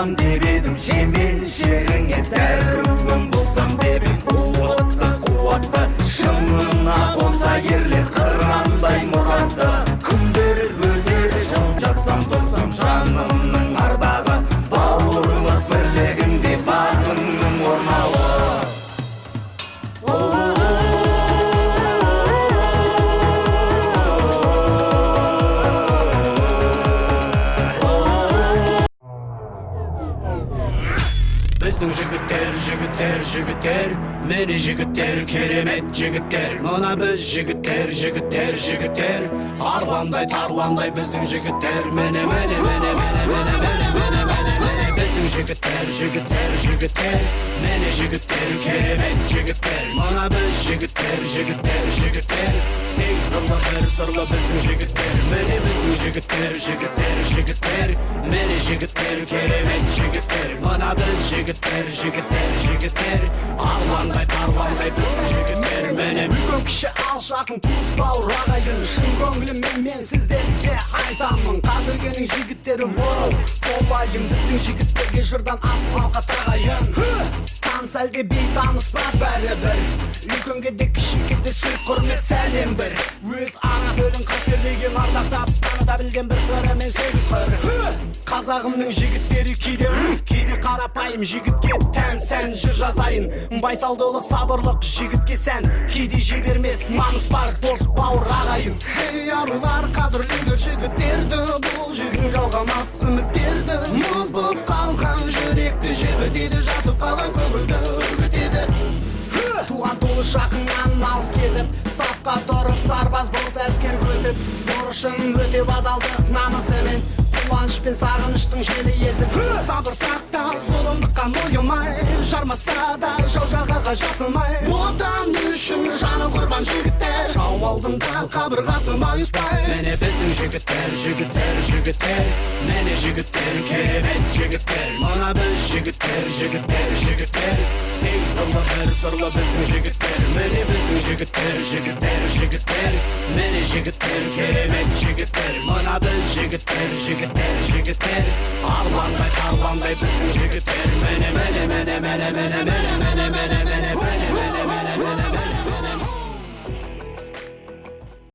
болсам деп едім, жемен жеріңе дәруім болсам деп едім. Уытты қуатты шыңына қонса ерлер, қырандай мұратты күндер өтер. Жол жатсам тұрсам жанымның ардағы, бауырлық бірлігінде бағыңның орнауы. Біздің жігіттер, жігіттер, жігіттер, мені жігіттер, керемет жігіттер. Мына біз жігіттер, жігіттер, жігіттер, арландай тарландай біздің жігіттер. Мені біздің жігіттер, жігіттер, жігіттер, мені жігіттер, керемет жігіттер. Мына біз жігіттер, жігіттер, жігіттер, сегіз қырлы бір сырлы біздің жігіттер. Мені біздің жігіттер, жігіттер, жігіттер, мені жігіттер, керемет жігіттер. Мына біз жігіттер, жігіттер, жігіттер, арландай тарландай біздің жігіттер. Мені үлкен кіші алшақын туыс бауыр ағайын, шын көңіліммен мен сіздерге айтамын. Қазіргенің жігіттері мол болайын, біздің жігіттерге жырдан асыл алқа тағайын. Таныс әлде бейтаныс па бәрібір, үлкенге де кішіге де сүр құрмет сәлем бір. Өз ана тілін қастерлеген ардақтап таныта білген бір сыры мен сегіз қыр. Қазағымның жігіттері кейде қарапайым, жігітке тән сән жыр жазайын. Байсалдылық, сабырлық жігітке сән, кейде жібермес намыс бар дос бауыр ағайын. Ей арулар, қадірлеңдер жігіттерді, бұл жүрек жалғамақ үміттерді. Мұз болып қалған жүректі жебітеді, жасып қалған көңілді үгітеді. Туған туыс жақыннан алыс кетіп, сапқа тұрып сарбаз болып әскер өтіп, борышын өтеп адалдық намысымен, қуаныш пен сағыныштың желі езіп, сабыр сақтау зұлымдыққа мойымай, жармаса да жау жағаға жасымай, отан үшін жаны құрбан жігіттер, жау алдында қабырғасы майыспай. Мені біздің жігіттер, жігіттер, жігіттер, мені жігіттер, керемет жігіттер. Мына біз жігіттер, жігіттер, жігіттер, сегіз қырлы бір сырлы біздің жігіттер. Мені біздің жігіттер, жігіттер, жігіттер, мені жігіттер, керемет жігіттер. Мына біз жігіттер, жігіттер, жігіттер, арландай тарландай біздің жігіттер. Мені